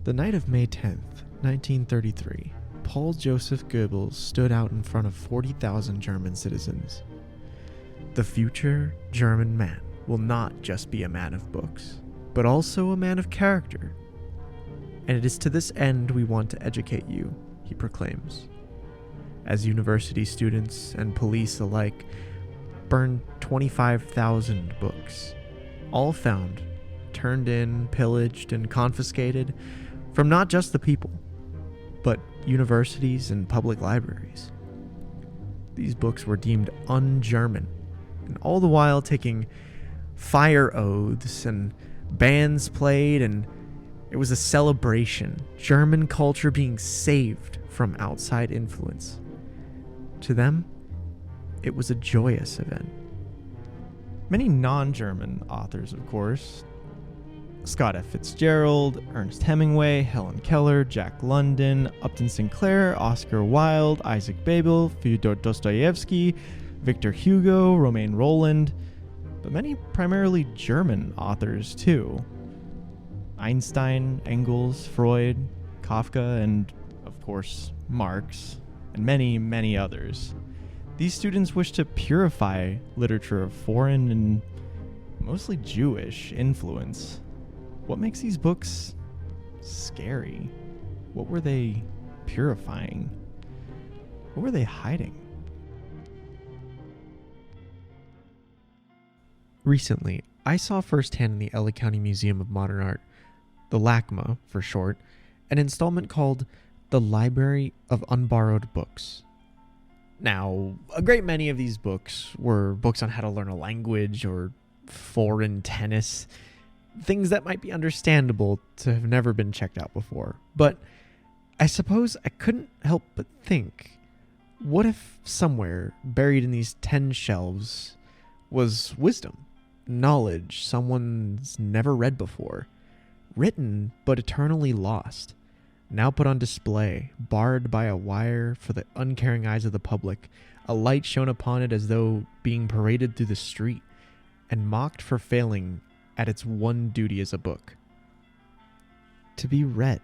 The night of May 10th, 1933, Paul Joseph Goebbels stood out in front of 40,000 German citizens. The future German man will not just be a man of books, but also a man of character. And it is to this end we want to educate you, he proclaims. As university students and police alike burned 25,000 books, all found, turned in, pillaged, and confiscated from not just the people, but universities and public libraries. These books were deemed un-German, and all the while taking fire oaths and bands played, and it was a celebration, German culture being saved from outside influence. To them, it was a joyous event. Many non-German authors, of course, Scott F. Fitzgerald, Ernest Hemingway, Helen Keller, Jack London, Upton Sinclair, Oscar Wilde, Isaac Babel, Fyodor Dostoevsky, Victor Hugo, Romain Rolland, but many primarily German authors too. Einstein, Engels, Freud, Kafka, and of course Marx, and many, many others. These students wish to purify literature of foreign and mostly Jewish influence. What makes these books scary? What were they purifying? What were they hiding? Recently, I saw firsthand in the LA County Museum of Modern Art, the LACMA for short, an installment called The Library of Unborrowed Books. Now, a great many of these books were books on how to learn a language or foreign tennis, things that might be understandable to have never been checked out before. But I suppose I couldn't help but think, what if somewhere buried in these 10 shelves was wisdom, knowledge someone's never read before, written but eternally lost, now put on display, barred by a wire for the uncaring eyes of the public, a light shone upon it as though being paraded through the street, and mocked for failing at its one duty as a book: to be read.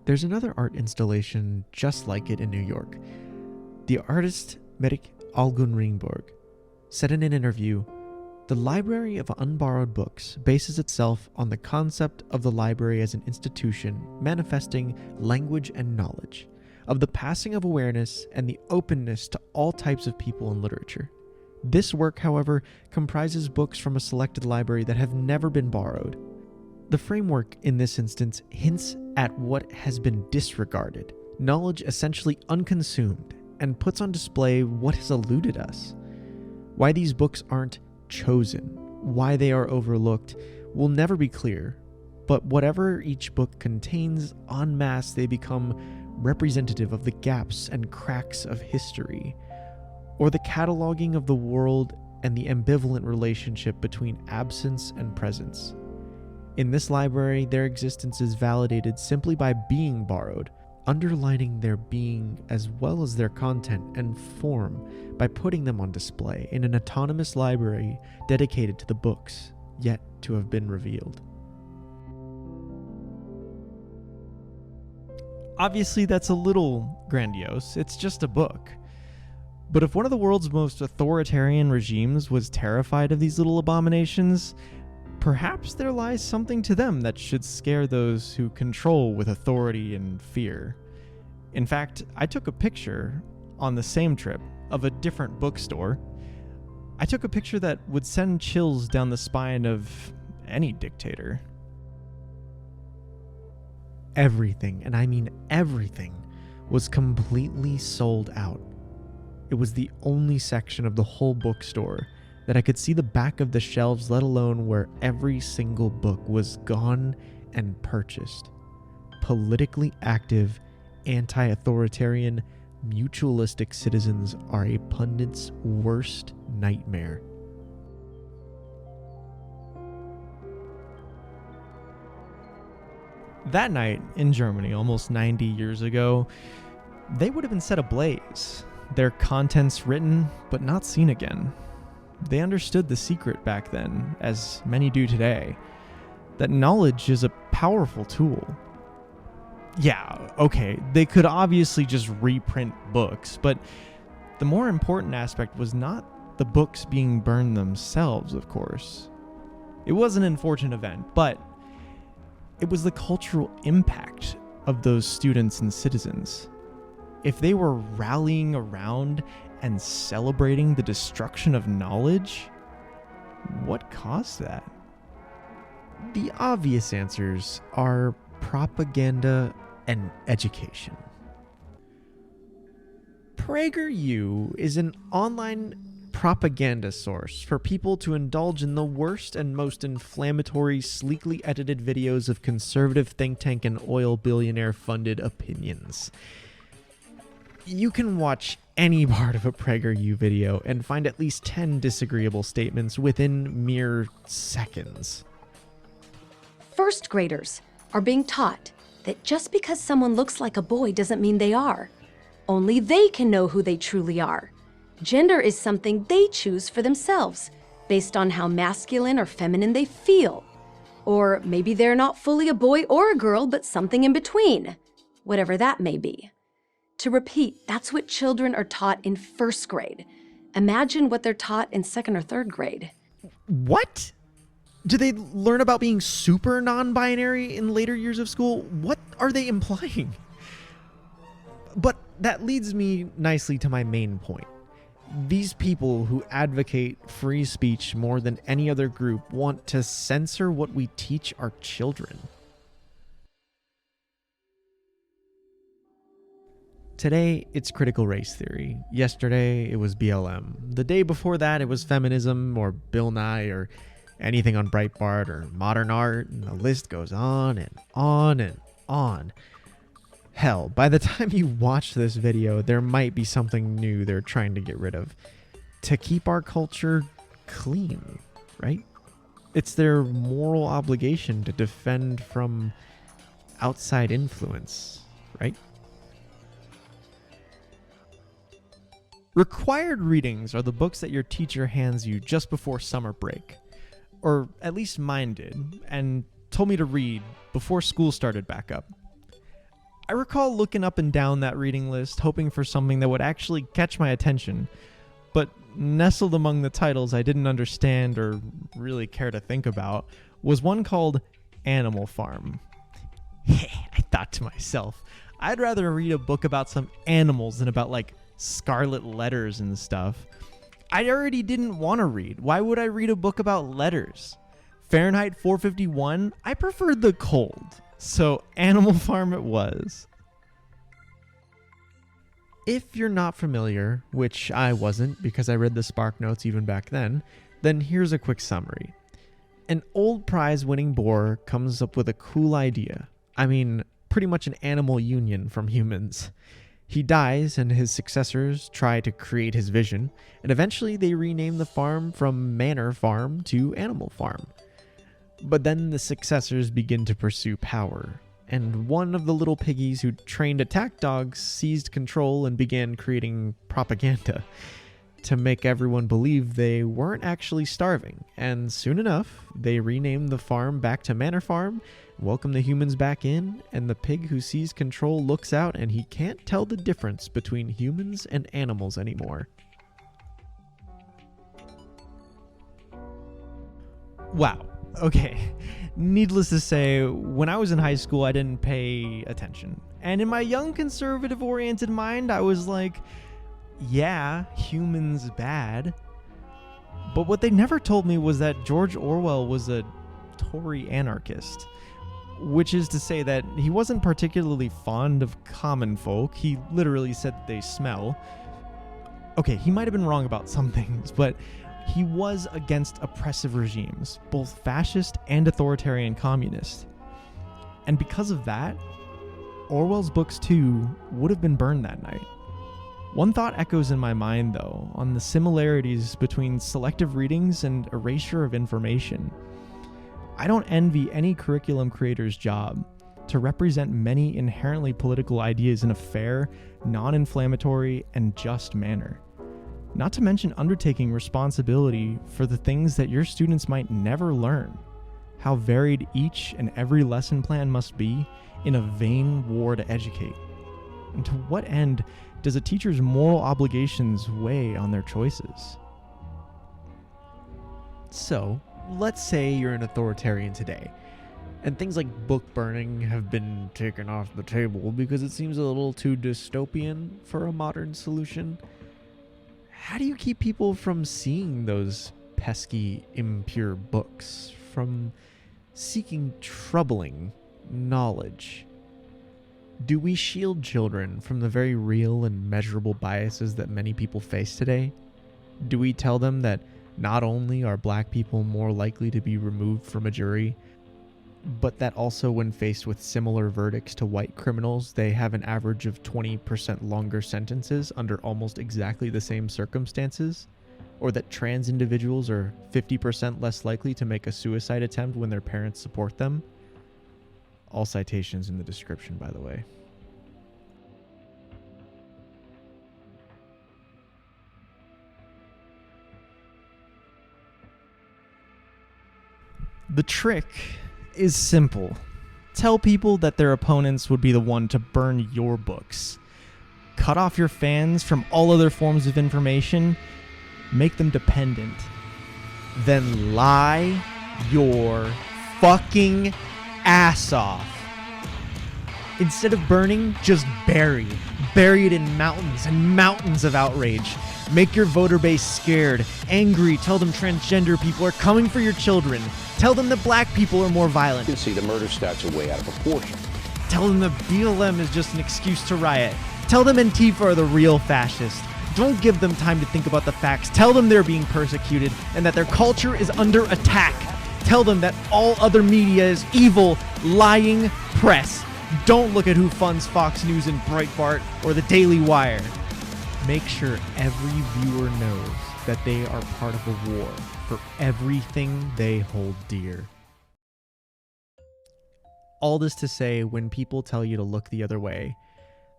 There's another art installation just like it in New York. The artist Mick Ringborg said in an interview, "The Library of Unborrowed Books bases itself on the concept of the library as an institution manifesting language and knowledge, of the passing of awareness and the openness to all types of people in literature. This work, however, comprises books from a selected library that have never been borrowed. The framework in this instance hints at what has been disregarded, knowledge essentially unconsumed, and puts on display what has eluded us. Why these books aren't chosen, why they are overlooked, will never be clear, but whatever each book contains, en masse they become representative of the gaps and cracks of history, or the cataloging of the world and the ambivalent relationship between absence and presence. In this library, their existence is validated simply by being borrowed, underlining their being as well as their content and form by putting them on display in an autonomous library dedicated to the books yet to have been revealed." Obviously, that's a little grandiose. It's just a book. But if one of the world's most authoritarian regimes was terrified of these little abominations, perhaps there lies something to them that should scare those who control with authority and fear. In fact, I took a picture on the same trip of a different bookstore. I took a picture that would send chills down the spine of any dictator. Everything, and I mean everything, was completely sold out. It was the only section of the whole bookstore that I could see the back of the shelves, let alone where every single book was gone and purchased. Politically active, anti-authoritarian, mutualistic citizens are a pundit's worst nightmare. That night in Germany, almost 90 years ago, they would have been set ablaze, their contents written but not seen again. They understood the secret back then, as many do today, that knowledge is a powerful tool. Yeah, okay, they could obviously just reprint books, but the more important aspect was not the books being burned themselves, of course. It was an unfortunate event, but it was the cultural impact of those students and citizens. If they were rallying around and celebrating the destruction of knowledge, what caused that? The obvious answers are propaganda and education. PragerU is an online propaganda source for people to indulge in the worst and most inflammatory, sleekly edited videos of conservative think tank and oil billionaire funded opinions. You can watch any part of a PragerU video and find at least 10 disagreeable statements within mere seconds. First graders are being taught that just because someone looks like a boy doesn't mean they are. Only they can know who they truly are. Gender is something they choose for themselves, based on how masculine or feminine they feel. Or maybe they're not fully a boy or a girl, but something in between, whatever that may be. To repeat, that's what children are taught in first grade. Imagine what they're taught in second or third grade. What? Do they learn about being super non-binary in later years of school? What are they implying? But that leads me nicely to my main point. These people who advocate free speech more than any other group want to censor what we teach our children. Today, it's critical race theory. Yesterday, it was BLM. The day before that, it was feminism or Bill Nye or anything on Breitbart or modern art, and the list goes on and on and on. Hell, by the time you watch this video, there might be something new they're trying to get rid of to keep our culture clean, right? It's their moral obligation to defend from outside influence, right? Required readings are the books that your teacher hands you just before summer break. Or at least mine did, and told me to read before school started back up. I recall looking up and down that reading list, hoping for something that would actually catch my attention, but nestled among the titles I didn't understand or really care to think about was one called Animal Farm. I thought to myself, I'd rather read a book about some animals than about like scarlet letters and stuff. I already didn't want to read. Why would I read a book about letters? Fahrenheit 451? I preferred the cold. So Animal Farm it was. If you're not familiar, which I wasn't because I read the Spark Notes even back then here's a quick summary. An old prize-winning boar comes up with a cool idea. I mean, pretty much an animal union from humans. He dies and his successors try to create his vision, and eventually they rename the farm from Manor Farm to Animal Farm. But then the successors begin to pursue power, and one of the little piggies who trained attack dogs seized control and began creating propaganda to make everyone believe they weren't actually starving. And soon enough, they renamed the farm back to Manor Farm, welcome the humans back in, and the pig who seized control looks out and he can't tell the difference between humans and animals anymore. Wow. Okay, needless to say, when I was in high school, I didn't pay attention. And in my young conservative-oriented mind, I was like, yeah, humans bad. But what they never told me was that George Orwell was a tory-anarchist. Which is to say that he wasn't particularly fond of common folk. He literally said that they smell. Okay, he might have been wrong about some things, but he was against oppressive regimes, both fascist and authoritarian communist. And because of that, Orwell's books too would have been burned that night. One thought echoes in my mind, though, on the similarities between selective readings and erasure of information. I don't envy any curriculum creator's job to represent many inherently political ideas in a fair, non-inflammatory, and just manner. not to mention undertaking responsibility for the things that your students might never learn. How varied each and every lesson plan must be in a vain war to educate. And to what end does a teacher's moral obligations weigh on their choices? So, let's say you're an authoritarian today, and things like book burning have been taken off the table because it seems a little too dystopian for a modern solution. How do you keep people from seeing those pesky, impure books, from seeking troubling knowledge? Do we shield children from the very real and measurable biases that many people face today? Do we tell them that not only are black people more likely to be removed from a jury, but that also when faced with similar verdicts to white criminals, they have an average of 20% longer sentences under almost exactly the same circumstances? Or that trans individuals are 50% less likely to make a suicide attempt when their parents support them? All citations in the description, by the way. The trick is simple. Tell people that their opponents would be the one to burn your books. Cut off your fans from all other forms of information. Make them dependent. Then lie your fucking ass off. Instead of burning, just bury it in mountains and mountains of outrage. Make your voter base scared, angry. Tell them transgender people are coming for your children. Tell them that black people are more violent. You can see the murder stats are way out of proportion. Tell them that BLM is just an excuse to riot. Tell them Antifa are the real fascists. Don't give them time to think about the facts. Tell them they're being persecuted and that their culture is under attack. Tell them that all other media is evil, lying press. Don't look at who funds Fox News and Breitbart or the Daily Wire. Make sure every viewer knows that they are part of a war for everything they hold dear. All this to say, when people tell you to look the other way,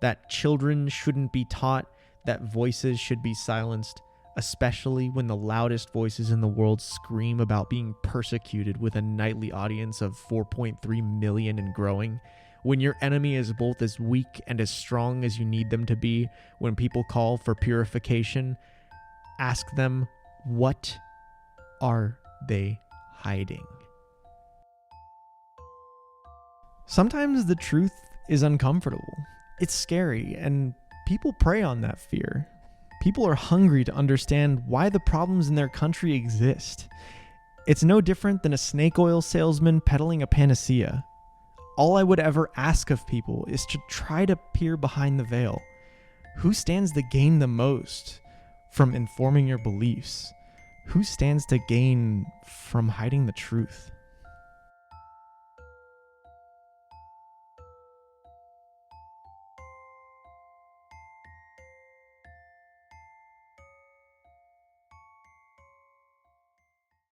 that children shouldn't be taught, that voices should be silenced, especially when the loudest voices in the world scream about being persecuted with a nightly audience of 4.3 million and growing, when your enemy is both as weak and as strong as you need them to be, when people call for purification, ask them, what are they hiding? Sometimes the truth is uncomfortable. It's scary, and people prey on that fear. People are hungry to understand why the problems in their country exist. It's no different than a snake oil salesman peddling a panacea. All I would ever ask of people is to try to peer behind the veil. Who stands to gain the most from informing your beliefs? Who stands to gain from hiding the truth?